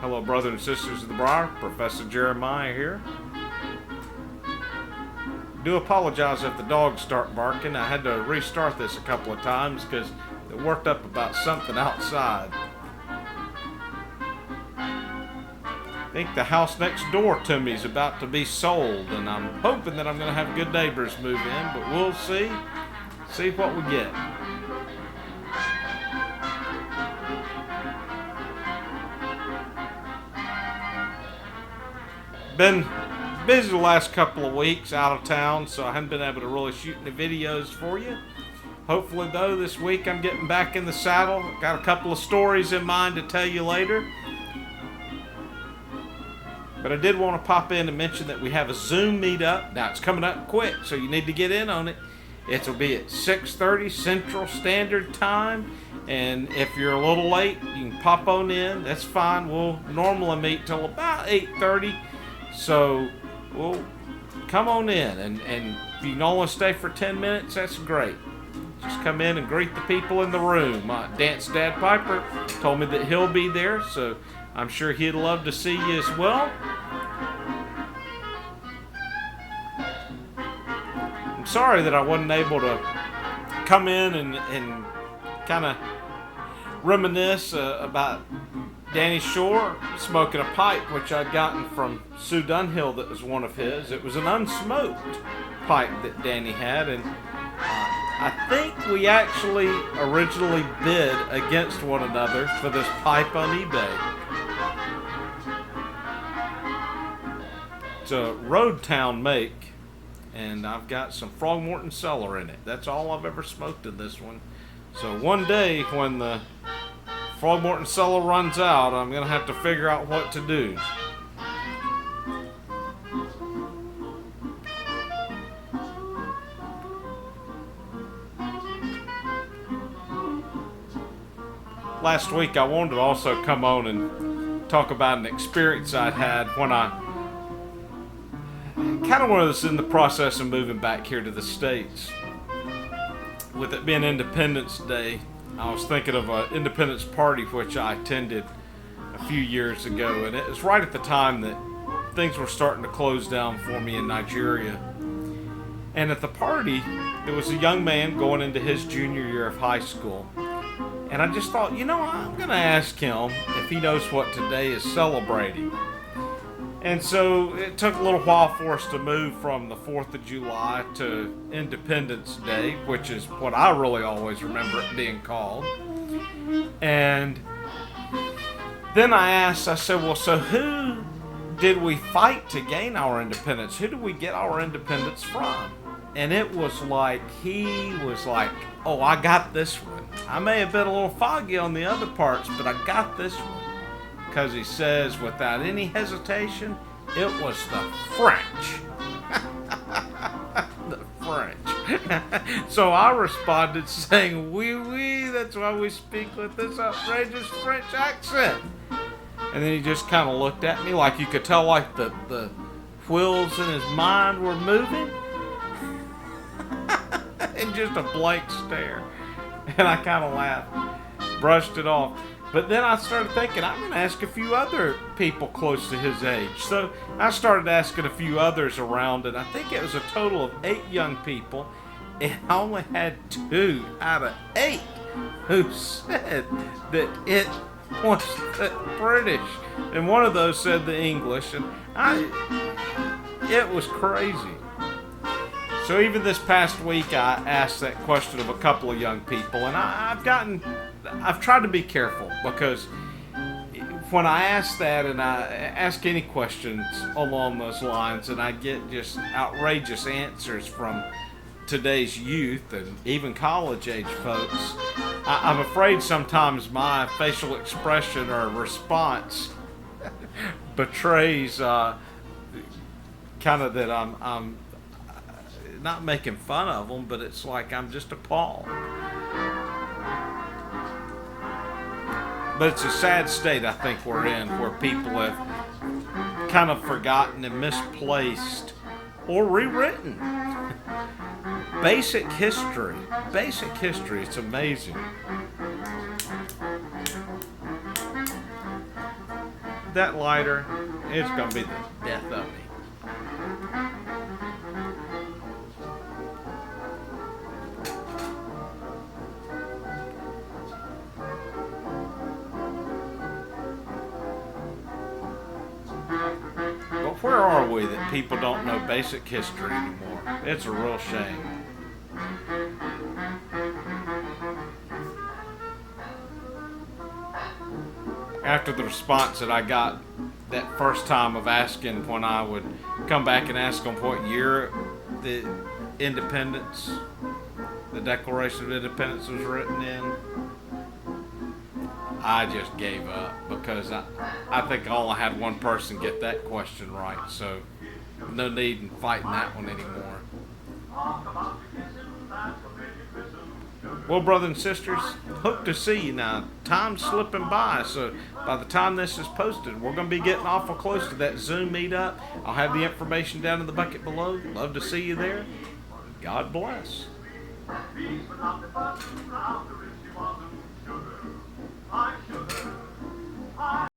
Hello, brothers and sisters of the Briar. Professor Jeremiah here. Do apologize if the dogs start barking. I had to restart this a couple of times because it worked up about something outside. I think the house next door to me is about to be sold, and I'm hoping that I'm going to have good neighbors move in, but we'll see. See what we get. Been busy the last couple of weeks out of town, so I haven't been able to really shoot any videos for you. Hopefully, though, this week I'm getting back in the saddle. Got a couple of stories in mind to tell you later. But I did want to pop in and mention that we have a Zoom meetup. Now, it's coming up quick, so you need to get in on it. It'll be at 6:30 Central Standard Time. And if you're a little late, you can pop on in. That's fine. We'll normally meet till about 8:30. So, we'll come on in. And if you can only stay for 10 minutes, that's great. Just come in and greet the people in the room. Dance Dad Piper told me that he'll be there, so I'm sure he'd love to see you as well. I'm sorry that I wasn't able to come in and kind of reminisce about Danny Shore smoking a pipe, which I'd gotten from Sue Dunhill that was one of his. It was an unsmoked pipe that Danny had, and I think we actually originally bid against one another for this pipe on eBay. It's a Road Town make, and I've got some Frogmorton Cellar in it. That's all I've ever smoked in this one. So one day when the Frogmorton Cellar runs out, I'm going to have to figure out what to do. Last week I wanted to also come on and talk about an experience I'd had when I kind of was in the process of moving back here to the States. With it being Independence Day, I was thinking of an Independence party which I attended a few years ago, and it was right at the time that things were starting to close down for me in Nigeria. And at the party, there was a young man going into his junior year of high school. And I just thought, I'm going to ask him if he knows what today is celebrating. And so it took a little while for us to move from the 4th of July to Independence Day, which is what I really always remember it being called. And then I said, well, so who did we fight to gain our independence? Who did we get our independence from? And it was like, he was like, oh, I got this one. I may have been a little foggy on the other parts, but I got this one. Because he says, without any hesitation, it was the French. The French. So I responded saying, oui, oui, that's why we speak with this outrageous French accent. And then he just kind of looked at me like you could tell like the wheels in his mind were moving. And just a blank stare. And I kind of laughed, brushed it off. But then I started thinking, I'm going to ask a few other people close to his age. So I started asking a few others around, and I think it was a total of 8 young people. And I only had 2 out of 8 who said that it was the British. And one of those said the English. And it was crazy. So even this past week, I asked that question of a couple of young people, and I've tried to be careful, because when I ask that and I ask any questions along those lines, and I get just outrageous answers from today's youth and even college-age folks, I'm afraid sometimes my facial expression or response betrays kind of that I'm not making fun of them, but it's like I'm just appalled. But it's a sad state I think we're in, where people have kind of forgotten and misplaced or rewritten basic history. Basic history, it's amazing. that lighter, it's going to be the death of me. But where are we that people don't know basic history anymore? It's a real shame. After the response that I got that first time of asking when I would come back and ask them what year the independence, the Declaration of Independence was written in, I just gave up because I think I only had one person get that question right, so no need in fighting that one anymore. Well, brothers and sisters, hope to see you now. Time's slipping by, so by the time this is posted, we're going to be getting awful close to that Zoom meetup. I'll have the information down in the bucket below. Love to see you there. God bless.